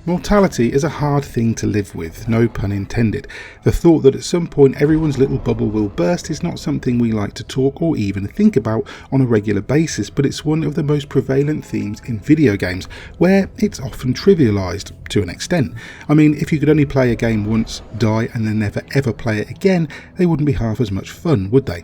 Mortality is a hard thing to live with, no pun intended. The thought that at some point everyone's little bubble will burst is not something we like to talk or even think about on a regular basis, but it's one of the most prevalent themes in video games, where it's often trivialised to an extent. I mean, if you could only play a game once, die and then never ever play it again, they wouldn't be half as much fun, would they?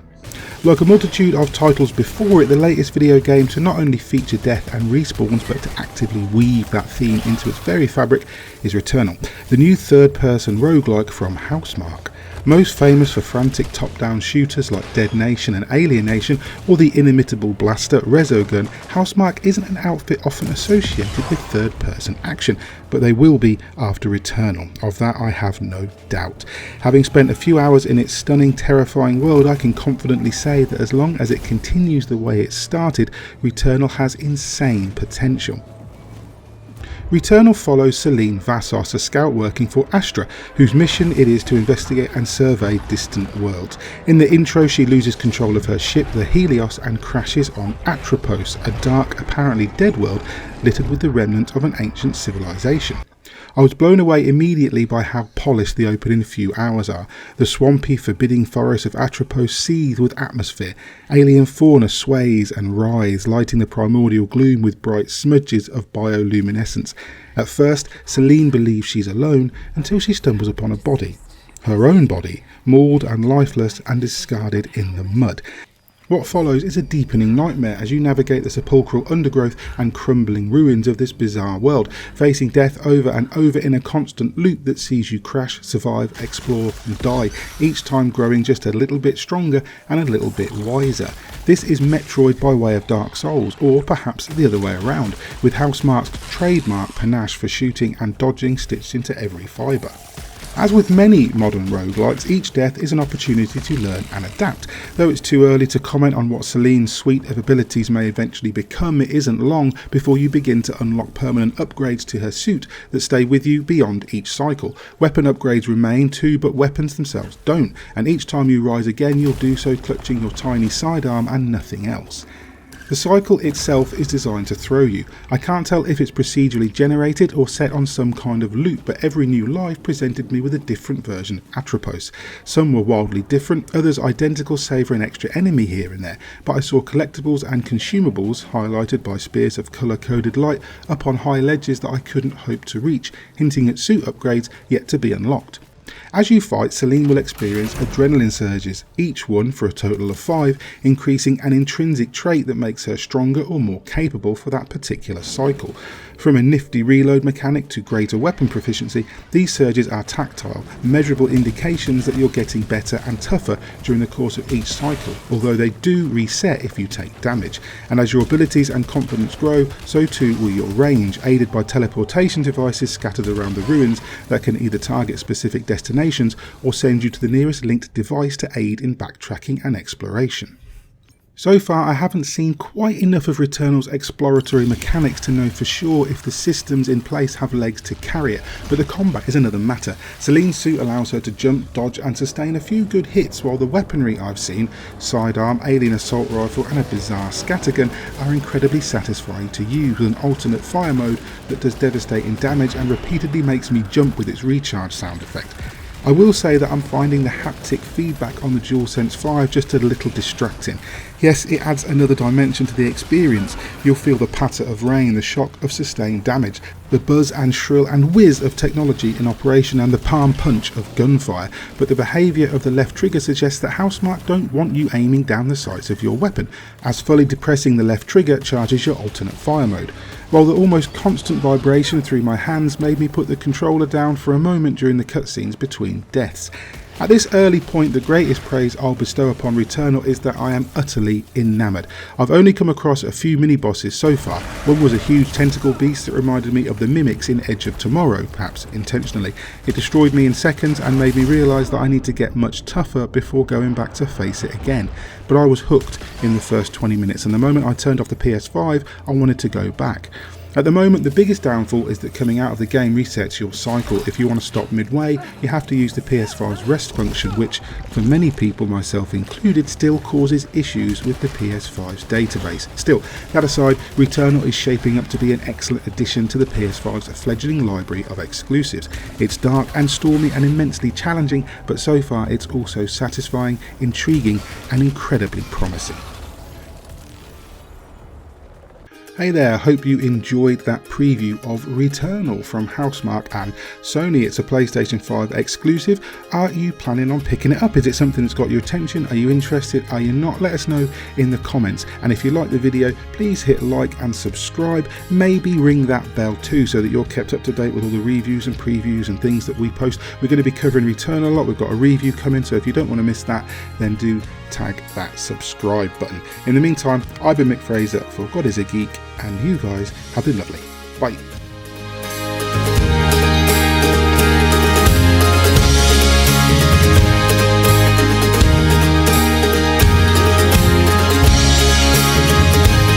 Like a multitude of titles before it, the latest video game to not only feature death and respawns, but to actively weave that theme into its very fabric is Returnal, the new third-person roguelike from Housemarque. Most famous for frantic top-down shooters like Dead Nation and Alien Nation, or the inimitable blaster Resogun, Housemarque isn't an outfit often associated with third-person action, but they will be after Returnal. Of that I have no doubt. Having spent a few hours in its stunning, terrifying world, I can confidently say that as long as it continues the way it started, Returnal has insane potential. Returnal follows Celine Vassos, a scout working for Astra, whose mission it is to investigate and survey distant worlds. In the intro, she loses control of her ship, the Helios, and crashes on Atropos, a dark, apparently dead world littered with the remnant of an ancient civilization. I was blown away immediately by how polished the opening few hours are. The swampy, forbidding forests of Atropos seethe with atmosphere. Alien fauna sways and writhes, lighting the primordial gloom with bright smudges of bioluminescence. At first, Celine believes she's alone until she stumbles upon a body. Her own body, mauled and lifeless and discarded in the mud. What follows is a deepening nightmare as you navigate the sepulchral undergrowth and crumbling ruins of this bizarre world, facing death over and over in a constant loop that sees you crash, survive, explore and die, each time growing just a little bit stronger and a little bit wiser. This is Metroid by way of Dark Souls, or perhaps the other way around, with Housemarque's trademark panache for shooting and dodging stitched into every fibre. As with many modern roguelikes, each death is an opportunity to learn and adapt. Though it's too early to comment on what Celine's suite of abilities may eventually become, it isn't long before you begin to unlock permanent upgrades to her suit that stay with you beyond each cycle. Weapon upgrades remain too, but weapons themselves don't, and each time you rise again you'll do so clutching your tiny sidearm and nothing else. The cycle itself is designed to throw you. I can't tell if it's procedurally generated or set on some kind of loop, but every new life presented me with a different version of Atropos. Some were wildly different, others identical save for an extra enemy here and there, but I saw collectibles and consumables, highlighted by spears of colour-coded light, up on high ledges that I couldn't hope to reach, hinting at suit upgrades yet to be unlocked. As you fight, Celine will experience adrenaline surges, each one for a total of 5, increasing an intrinsic trait that makes her stronger or more capable for that particular cycle. From a nifty reload mechanic to greater weapon proficiency, these surges are tactile, measurable indications that you're getting better and tougher during the course of each cycle, although they do reset if you take damage. And as your abilities and confidence grow, so too will your range, aided by teleportation devices scattered around the ruins that can either target specific destinations or send you to the nearest linked device to aid in backtracking and exploration. So far I haven't seen quite enough of Returnal's exploratory mechanics to know for sure if the systems in place have legs to carry it, but the combat is another matter. Celine's suit allows her to jump, dodge and sustain a few good hits, while the weaponry I've seen, sidearm, alien assault rifle and a bizarre scattergun, are incredibly satisfying to use, with an alternate fire mode that does devastating damage and repeatedly makes me jump with its recharge sound effect. I will say that I'm finding the haptic feedback on the DualSense 5 just a little distracting. Yes, it adds another dimension to the experience. You'll feel the patter of rain, the shock of sustained damage, the buzz and shrill and whiz of technology in operation, and the palm punch of gunfire, but the behaviour of the left trigger suggests that Housemarque don't want you aiming down the sights of your weapon, as fully depressing the left trigger charges your alternate fire mode. While the almost constant vibration through my hands made me put the controller down for a moment during the cutscenes between deaths. At this early point, the greatest praise I'll bestow upon Returnal is that I am utterly enamoured. I've only come across a few mini-bosses so far. One was a huge tentacle beast that reminded me of the mimics in Edge of Tomorrow, perhaps intentionally. It destroyed me in seconds and made me realise that I need to get much tougher before going back to face it again. But I was hooked in the first 20 minutes, and the moment I turned off the PS5, I wanted to go back. At the moment, the biggest downfall is that coming out of the game resets your cycle. If you want to stop midway, you have to use the PS5's rest function, which for many people, myself included, still causes issues with the PS5's database. Still, that aside, Returnal is shaping up to be an excellent addition to the PS5's fledgling library of exclusives. It's dark and stormy and immensely challenging, but so far it's also satisfying, intriguing and incredibly promising. Hey there, hope you enjoyed that preview of Returnal from Housemarque and Sony. It's a PlayStation 5 exclusive. Are you planning on picking it up? Is it something that's got your attention? Are you interested? Are you not? Let us know in the comments. And if you like the video, please hit like and subscribe. Maybe ring that bell too so that you're kept up to date with all the reviews and previews and things that we post. We're going to be covering Returnal a lot. We've got a review coming, so if you don't want to miss that, then do tag that subscribe button. In the meantime, I've been Mick Fraser for God is a Geek, and you guys have been lovely. Bye.